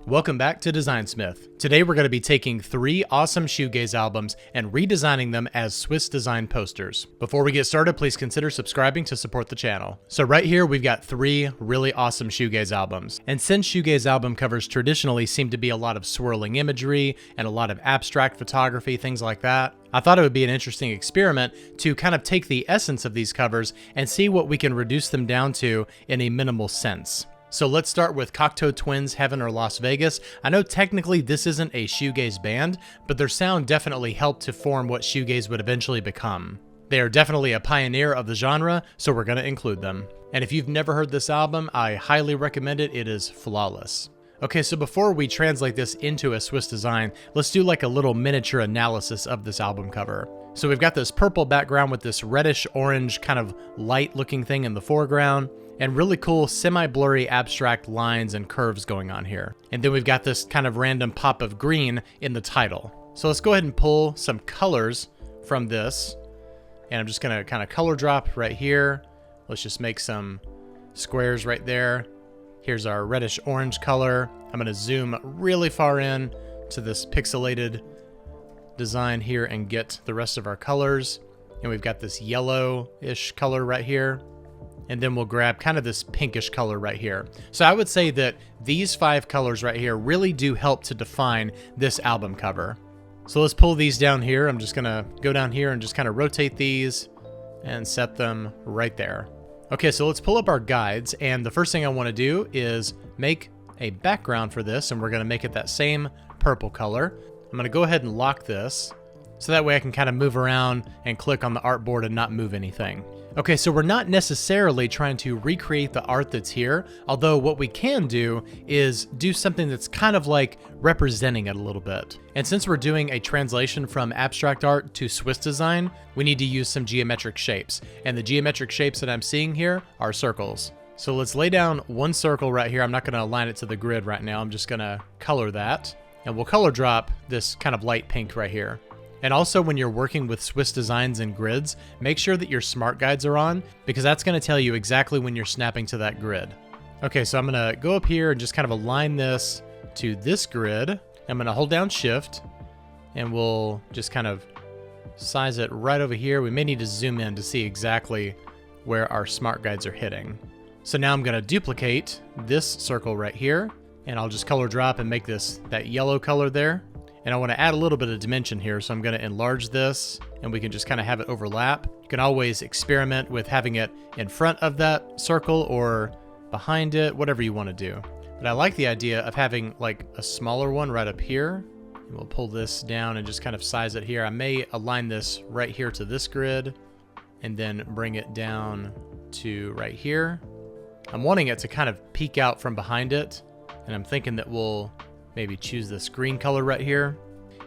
Welcome back to Designsmith. Today we're going to be taking 3 awesome Shoegaze albums and redesigning them as Swiss design posters. Before we get started, please consider subscribing to support the channel. So right here we've got 3 really awesome Shoegaze albums. And since Shoegaze album covers traditionally seem to be a lot of swirling imagery and a lot of abstract photography, things like that, I thought it would be an interesting experiment to kind of take the essence of these covers and see what we can reduce them down to in a minimal sense. So let's start with Cocteau Twins, Heaven or Las Vegas. I know technically this isn't a shoegaze band, but their sound definitely helped to form what shoegaze would eventually become. They are definitely a pioneer of the genre, so we're going to include them. And if you've never heard this album, I highly recommend it. It is flawless. Okay, so before we translate this into a Swiss design, let's do like a little miniature analysis of this album cover. So we've got this purple background with this reddish orange kind of light looking thing in the foreground, and really cool semi-blurry abstract lines and curves going on here. And then we've got this kind of random pop of green in the title. So let's go ahead and pull some colors from this. And I'm just gonna kind of color drop right here. Let's just make some squares right there. Here's our reddish orange color. I'm gonna zoom really far in to this pixelated design here and get the rest of our colors. And we've got this yellow-ish color right here. And then we'll grab kind of this pinkish color right here. So I would say that these 5 colors right here really do help to define this album cover. So let's pull these down here. I'm just gonna go down here and just kind of rotate these and set them right there. Okay, so let's pull up our guides, and the first thing I wanna do is make a background for this, and we're gonna make it that same purple color. I'm gonna go ahead and lock this, so that way I can kind of move around and click on the artboard and not move anything. Okay, so we're not necessarily trying to recreate the art that's here, although what we can do is do something that's kind of like representing it a little bit. And since we're doing a translation from abstract art to Swiss design, we need to use some geometric shapes. And the geometric shapes that I'm seeing here are circles. So let's lay down one circle right here. I'm not gonna align it to the grid right now. I'm just gonna color that. And we'll color drop this kind of light pink right here. And also when you're working with Swiss designs and grids, make sure that your smart guides are on, because that's going to tell you exactly when you're snapping to that grid. Okay, so I'm going to go up here and just kind of align this to this grid. I'm going to hold down Shift, and we'll just kind of size it right over here. We may need to zoom in to see exactly where our smart guides are hitting. So now I'm going to duplicate this circle right here, and I'll just color drop and make this that yellow color there. And I want to add a little bit of dimension here, so I'm going to enlarge this, and we can just kind of have it overlap. You can always experiment with having it in front of that circle or behind it, whatever you want to do. But I like the idea of having like a smaller one right up here. And we'll pull this down and just kind of size it here. I may align this right here to this grid, and then bring it down to right here. I'm wanting it to kind of peek out from behind it, and I'm thinking that we'll maybe choose this green color right here.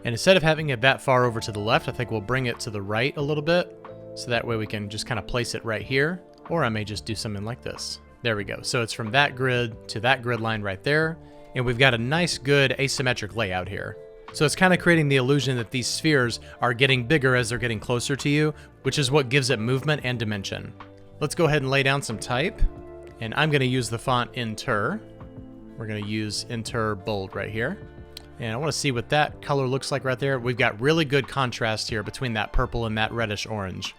And instead of having it that far over to the left, I think we'll bring it to the right a little bit. So that way we can just kind of place it right here. Or I may just do something like this. There we go. So it's from that grid to that grid line right there. And we've got a nice, good asymmetric layout here. So it's kind of creating the illusion that these spheres are getting bigger as they're getting closer to you, which is what gives it movement and dimension. Let's go ahead and lay down some type. And I'm going to use the font Inter. We're going to use Inter Bold right here. And I want to see what that color looks like right there. We've got really good contrast here between that purple and that reddish orange.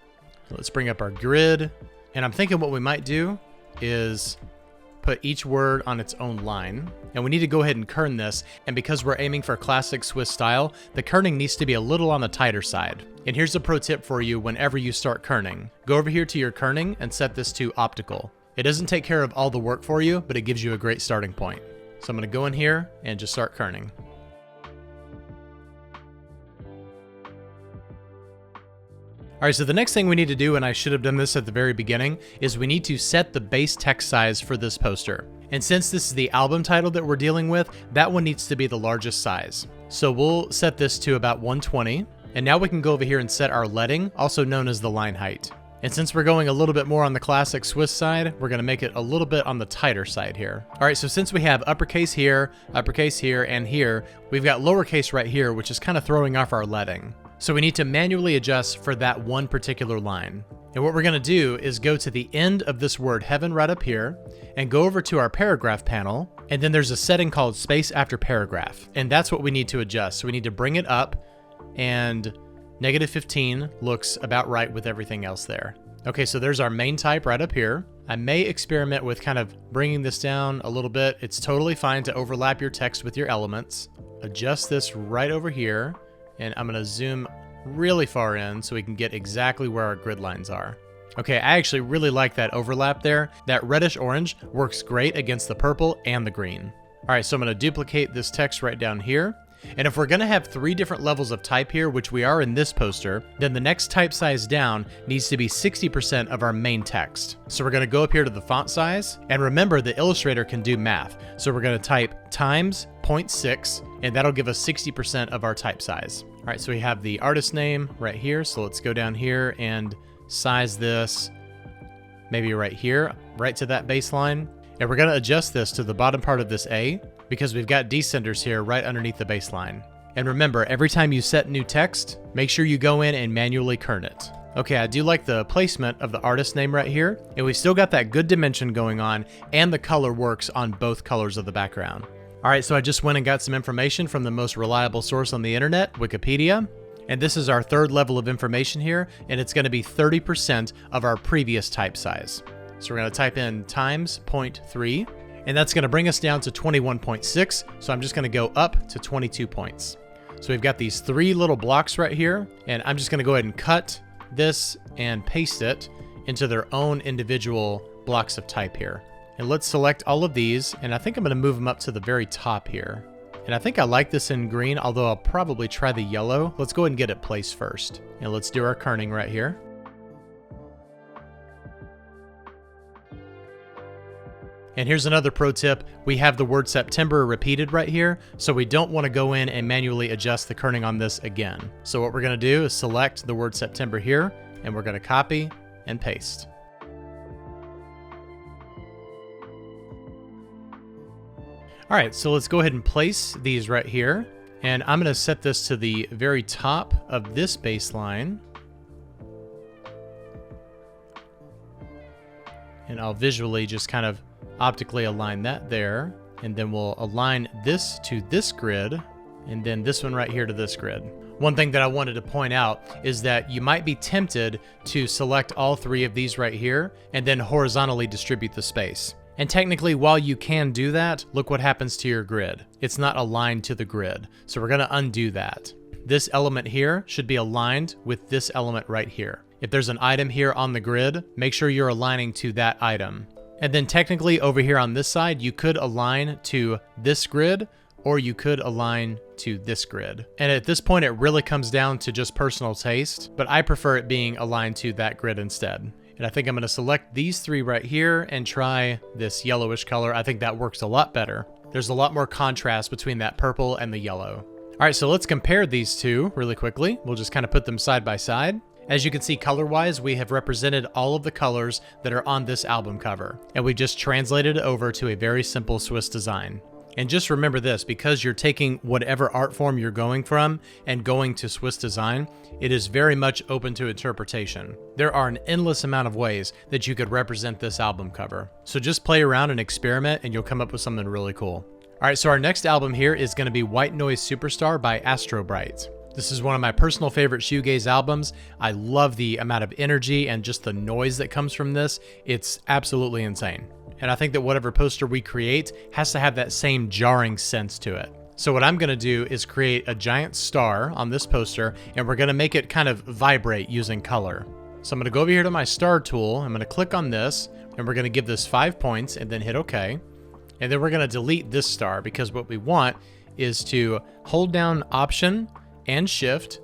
So let's bring up our grid. And I'm thinking what we might do is put each word on its own line. And we need to go ahead and kern this. And because we're aiming for classic Swiss style, the kerning needs to be a little on the tighter side. And here's a pro tip for you whenever you start kerning. Go over here to your kerning and set this to optical. It doesn't take care of all the work for you, but it gives you a great starting point. So I'm going to go in here and just start kerning. All right, so the next thing we need to do, and I should have done this at the very beginning, is we need to set the base text size for this poster. And since this is the album title that we're dealing with, that one needs to be the largest size. So we'll set this to about 120. And now we can go over here and set our leading, also known as the line height. And since we're going a little bit more on the classic Swiss side, we're gonna make it a little bit on the tighter side here. All right, so since we have uppercase here, and here, we've got lowercase right here, which is kind of throwing off our leading. So we need to manually adjust for that one particular line. And what we're going to do is go to the end of this word heaven right up here and go over to our paragraph panel. And then there's a setting called space after paragraph. And that's what we need to adjust. So we need to bring it up, and -15 looks about right with everything else there. Okay, so there's our main type right up here. I may experiment with kind of bringing this down a little bit. It's totally fine to overlap your text with your elements. Adjust this right over here. And I'm going to zoom really far in so we can get exactly where our grid lines are. Okay, I actually really like that overlap there. That reddish orange works great against the purple and the green. All right, so I'm going to duplicate this text right down here. And if we're going to have 3 different levels of type here, which we are in this poster, then the next type size down needs to be 60% of our main text. So we're going to go up here to the font size, and remember the Illustrator can do math. So we're going to type times 0.6, and that'll give us 60% of our type size. All right, so we have the artist name right here. So let's go down here and size this maybe right here, right to that baseline. And we're going to adjust this to the bottom part of this A, because we've got descenders here right underneath the baseline. And remember, every time you set new text, make sure you go in and manually kern it. Okay, I do like the placement of the artist name right here, and we still got that good dimension going on, and the color works on both colors of the background. All right, so I just went and got some information from the most reliable source on the internet, Wikipedia. And this is our 3rd level of information here, and it's going to be 30% of our previous type size. So we're going to type in times 0.3. And that's going to bring us down to 21.6. So I'm just going to go up to 22 points. So we've got these 3 little blocks right here. And I'm just going to go ahead and cut this and paste it into their own individual blocks of type here. And let's select all of these. And I think I'm going to move them up to the very top here. And I think I like this in green, although I'll probably try the yellow. Let's go ahead and get it placed first. And let's do our kerning right here. And here's another pro tip. We have the word September repeated right here, so we don't want to go in and manually adjust the kerning on this again. So what we're going to do is select the word September here, and we're going to copy and paste. All right, so let's go ahead and place these right here. And I'm going to set this to the very top of this baseline. And I'll visually just kind of optically align that there, and then we'll align this to this grid, and then this one right here to this grid. One thing that I wanted to point out is that you might be tempted to select all 3 of these right here and then horizontally distribute the space. And technically, while you can do that, look what happens to your grid. It's not aligned to the grid. So we're going to undo that. This element here should be aligned with this element right here. If there's an item here on the grid, make sure you're aligning to that item. And then technically over here on this side, you could align to this grid, or you could align to this grid. And at this point, it really comes down to just personal taste, but I prefer it being aligned to that grid instead. And I think I'm going to select these 3 right here and try this yellowish color. I think that works a lot better. There's a lot more contrast between that purple and the yellow. All right, so let's compare these 2 really quickly. We'll just kind of put them side by side. As you can see, color-wise, we have represented all of the colors that are on this album cover, and we just translated it over to a very simple Swiss design. And just remember this, because you're taking whatever art form you're going from and going to Swiss design, it is very much open to interpretation. There are an endless amount of ways that you could represent this album cover. So just play around and experiment, and you'll come up with something really cool. All right, so our next album here is going to be White Noise Superstar by Astro Bright. This is one of my personal favorite shoegaze albums. I love the amount of energy and just the noise that comes from this. It's absolutely insane. And I think that whatever poster we create has to have that same jarring sense to it. So what I'm going to do is create a giant star on this poster, and we're going to make it kind of vibrate using color. So I'm going to go over here to my star tool. I'm going to click on this, and we're going to give this 5 points and then hit OK. And then we're going to delete this star, because what we want is to hold down Option and Shift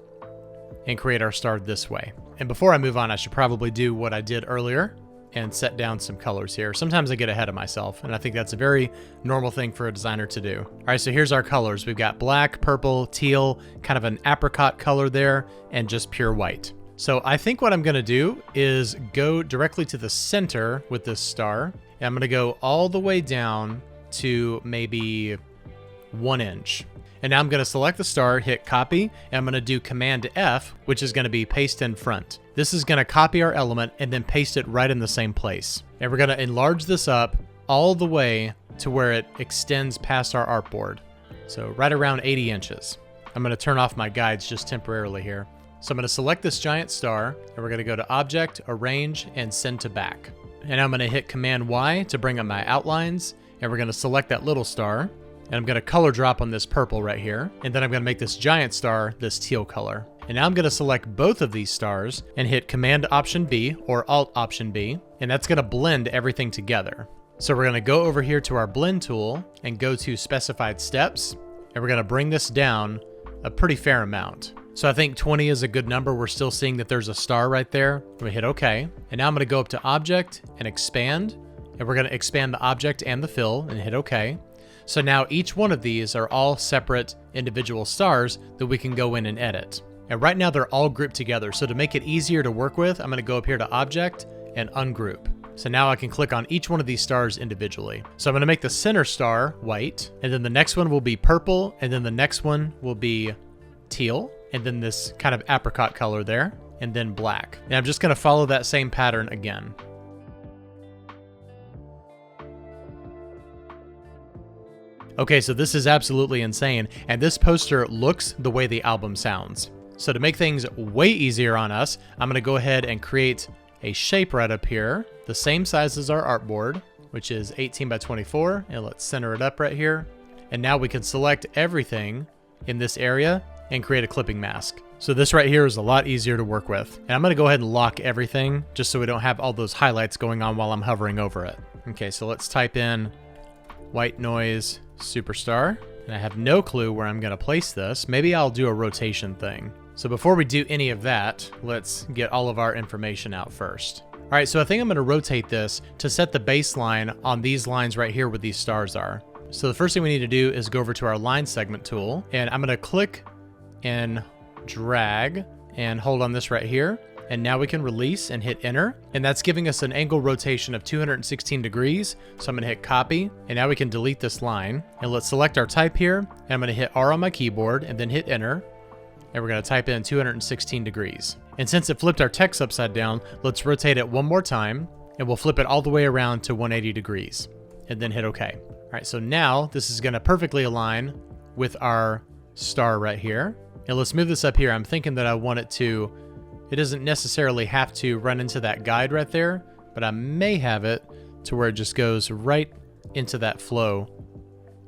and create our star this way. And before I move on, I should probably do what I did earlier and set down some colors here. Sometimes I get ahead of myself, and I think that's a very normal thing for a designer to do. All right, so here's our colors. We've got black, purple, teal, kind of an apricot color there, and just pure white. So I think what I'm gonna do is go directly to the center with this star, and I'm gonna go all the way down to maybe 1 inch. And now I'm going to select the star, hit copy, and I'm going to do Command F, which is going to be paste in front. This is going to copy our element and then paste it right in the same place. And we're going to enlarge this up all the way to where it extends past our artboard. So right around 80 inches. I'm going to turn off my guides just temporarily here. So I'm going to select this giant star, and we're going to go to Object, Arrange, and Send to Back. And I'm going to hit Command Y to bring up my outlines, and we're going to select that little star. And I'm going to color drop on this purple right here. And then I'm going to make this giant star this teal color. And now I'm going to select both of these stars and hit Command Option B or Alt Option B. And that's going to blend everything together. So we're going to go over here to our blend tool and go to specified steps. And we're going to bring this down a pretty fair amount. So I think 20 is a good number. We're still seeing that there's a star right there. We hit OK. And now I'm going to go up to Object and Expand. And we're going to expand the object and the fill and hit OK. So now each one of these are all separate individual stars that we can go in and edit. And right now they're all grouped together. So to make it easier to work with, I'm going to go up here to Object and Ungroup. So now I can click on each one of these stars individually. So I'm going to make the center star white, and then the next one will be purple, and then the next one will be teal, and then this kind of apricot color there, and then black. And I'm just going to follow that same pattern again. Okay, so this is absolutely insane, and this poster looks the way the album sounds. So to make things way easier on us, I'm going to go ahead and create a shape right up here, the same size as our artboard, which is 18 by 24, and let's center it up right here. And now we can select everything in this area and create a clipping mask. So this right here is a lot easier to work with. And I'm going to go ahead and lock everything just so we don't have all those highlights going on while I'm hovering over it. Okay, so let's type in white noise superstar. And I have no clue where I'm going to place this. Maybe I'll do a rotation thing. So before we do any of that, let's get all of our information out first. All right, so I think I'm going to rotate this to set the baseline on these lines right here where these stars are. So the first thing we need to do is go over to our line segment tool, and I'm going to click and drag and hold on this right here. And now we can release and hit enter. And that's giving us an angle rotation of 216 degrees. So I'm going to hit copy, and now we can delete this line. And let's select our type here. And I'm going to hit R on my keyboard and then hit enter. And we're going to type in 216 degrees. And since it flipped our text upside down, let's rotate it one more time, and we'll flip it all the way around to 180 degrees, and then hit OK. All right, so now this is going to perfectly align with our star right here. And let's move this up here. I'm thinking that I want it to, it doesn't necessarily have to run into that guide right there, but I may have it to where it just goes right into that flow,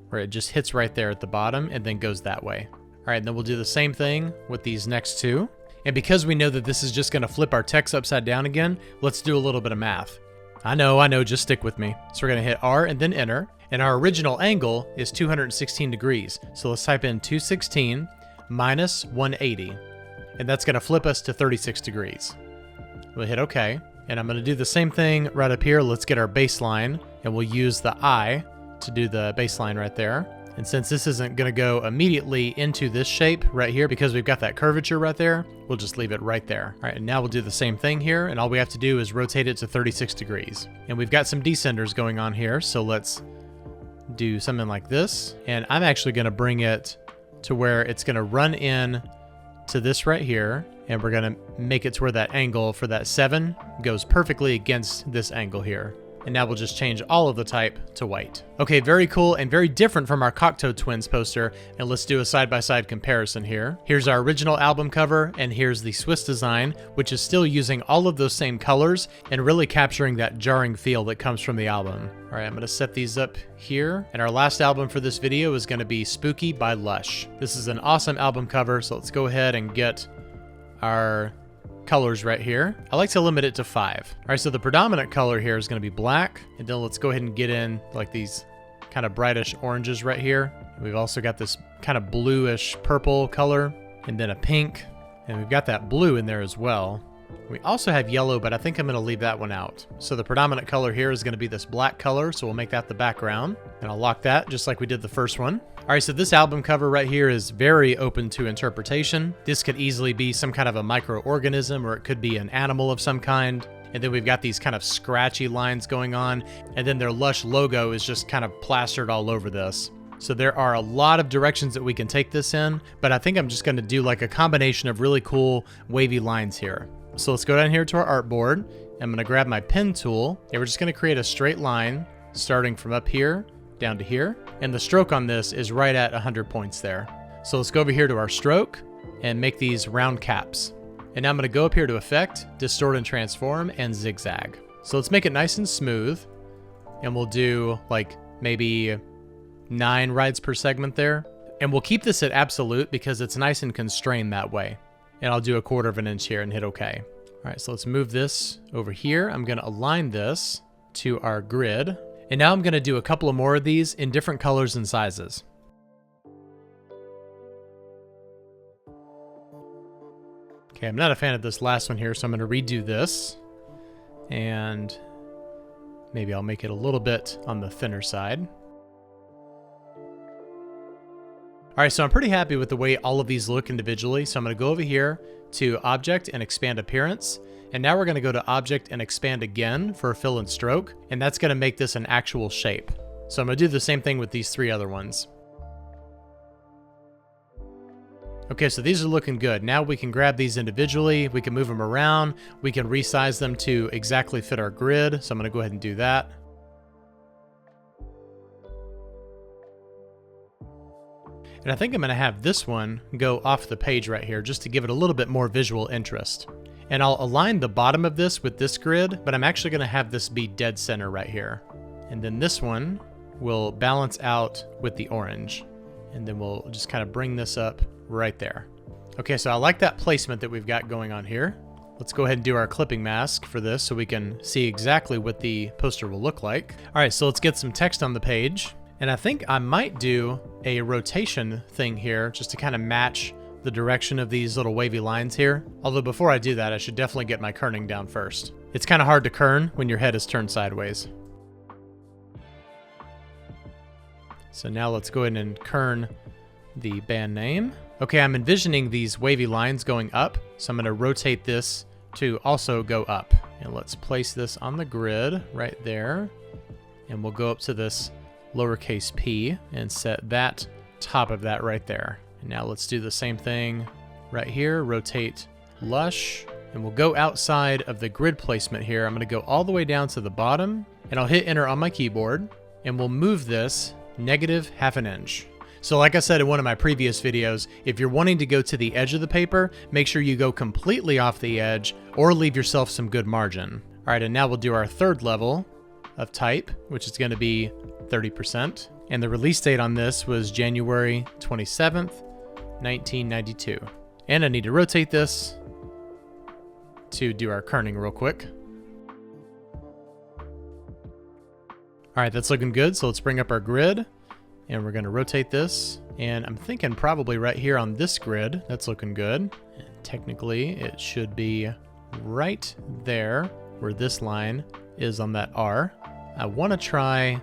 where it just hits right there at the bottom and then goes that way. All right, and then we'll do the same thing with these next two. And because we know that this is just going to flip our text upside down again, let's do a little bit of math. I know, just stick with me. So we're going to hit R and then enter. And our original angle is 216 degrees. So let's type in 216 minus 180. And that's going to flip us to 36 degrees. We'll hit OK. And I'm going to do the same thing right up here. Let's get our baseline. And we'll use the I to do the baseline right there. And since this isn't going to go immediately into this shape right here because we've got that curvature right there, we'll just leave it right there. All right, and now we'll do the same thing here, and all we have to do is rotate it to 36 degrees. And we've got some descenders going on here, so let's do something like this. And I'm actually going to bring it to where it's going to run in to this right here, and we're going to make it to where that angle for that 7 goes perfectly against this angle here. And now we'll just change all of the type to white. Okay, very cool and very different from our Cocteau Twins poster. And let's do a side-by-side comparison here. Here's our original album cover, and here's the Swiss design, which is still using all of those same colors and really capturing that jarring feel that comes from the album. All right, I'm gonna set these up here. And our last album for this video is gonna be Spooky by Lush. This is an awesome album cover, so let's go ahead and get our colors right here. I like to limit it to 5. All right, so the predominant color here is going to be black, and then let's go ahead and get in like these kind of brightish oranges right here. We've also got this kind of bluish purple color, and then a pink, and we've got that blue in there as well. We also have yellow, but I think I'm going to leave that one out. So the predominant color here is going to be this black color, so we'll make that the background, and I'll lock that just like we did the first one. All right, so this album cover right here is very open to interpretation. This could easily be some kind of a microorganism, or it could be an animal of some kind. And then we've got these kind of scratchy lines going on, and then their Lush logo is just kind of plastered all over this. So there are a lot of directions that we can take this in, but I think I'm just gonna do like a combination of really cool wavy lines here. So let's go down here to our artboard. I'm gonna grab my pen tool, and we're just gonna create a straight line starting from up here down to here. And the stroke on this is right at 100 points there. So let's go over here to our stroke and make these round caps. And now I'm gonna go up here to Effect, Distort and Transform, and Zigzag. So let's make it nice and smooth. And we'll do like maybe 9 rides per segment there. And we'll keep this at absolute because it's nice and constrained that way. And I'll do 1/4 of an inch here and hit OK. All right, so let's move this over here. I'm gonna align this to our grid. And now I'm gonna do a couple of more of these in different colors and sizes. Okay, I'm not a fan of this last one here, so I'm gonna redo this. And maybe I'll make it a little bit on the thinner side. All right, so I'm pretty happy with the way all of these look individually. So I'm gonna go over here to Object and Expand Appearance. And now we're gonna go to Object and Expand again for Fill and Stroke. And that's gonna make this an actual shape. So I'm gonna do the same thing with these 3 other ones. Okay, so these are looking good. Now we can grab these individually. We can move them around. We can resize them to exactly fit our grid. So I'm gonna go ahead and do that. And I think I'm gonna have this one go off the page right here just to give it a little bit more visual interest. And I'll align the bottom of this with this grid, but I'm actually gonna have this be dead center right here. And then this one will balance out with the orange. And then we'll just kind of bring this up right there. Okay, so I like that placement that we've got going on here. Let's go ahead and do our clipping mask for this so we can see exactly what the poster will look like. All right, so let's get some text on the page. And I think I might do a rotation thing here just to kind of match the direction of these little wavy lines here. Although before I do that, I should definitely get my kerning down first. It's kind of hard to kern when your head is turned sideways. So now let's go ahead and kern the band name. Okay, I'm envisioning these wavy lines going up, so I'm gonna rotate this to also go up. And let's place this on the grid right there. And we'll go up to this lowercase p and set that top of that right there. And now let's do the same thing right here, rotate lush, and we'll go outside of the grid placement here. I'm gonna go all the way down to the bottom, and I'll hit enter on my keyboard, and we'll move this -1/2 an inch. So like I said in one of my previous videos, if you're wanting to go to the edge of the paper, make sure you go completely off the edge or leave yourself some good margin. All right, and now we'll do our 3rd level of type, which is gonna be 30%. And the release date on this was January 27th, 1992. And I need to rotate this to do our kerning real quick. All right, that's looking good. So let's bring up our grid and we're gonna rotate this. And I'm thinking probably right here on this grid, that's looking good. And technically it should be right there where this line is on that R. I wanna try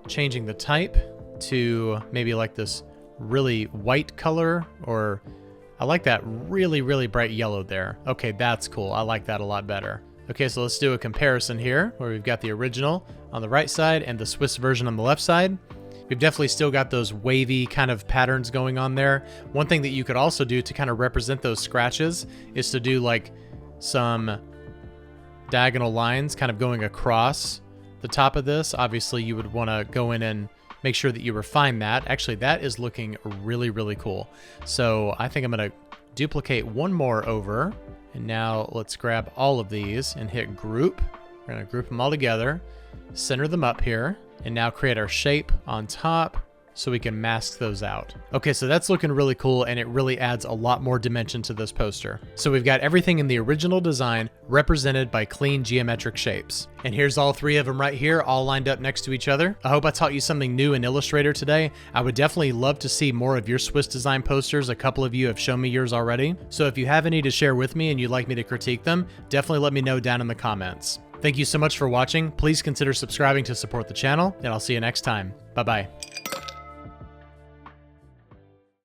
changing the type to maybe like this really white color, or I like that really, really bright yellow there. Okay, that's cool. I like that a lot better. Okay, so let's do a comparison here where we've got the original on the right side and the Swiss version on the left side. We've definitely still got those wavy kind of patterns going on there. One thing that you could also do to kind of represent those scratches is to do like some diagonal lines kind of going across the top of this. Obviously, you would want to go in and make sure that you refine that. Actually, that is looking really, really cool. So I think I'm going to duplicate one more over. And now let's grab all of these and hit group. We're going to group them all together, center them up here, and now create our shape on top so we can mask those out. Okay, so that's looking really cool, and it really adds a lot more dimension to this poster. So we've got everything in the original design represented by clean geometric shapes. And here's all 3 of them right here, all lined up next to each other. I hope I taught you something new in Illustrator today. I would definitely love to see more of your Swiss design posters. A couple of you have shown me yours already. So if you have any to share with me and you'd like me to critique them, definitely let me know down in the comments. Thank you so much for watching. Please consider subscribing to support the channel, and I'll see you next time. Bye-bye.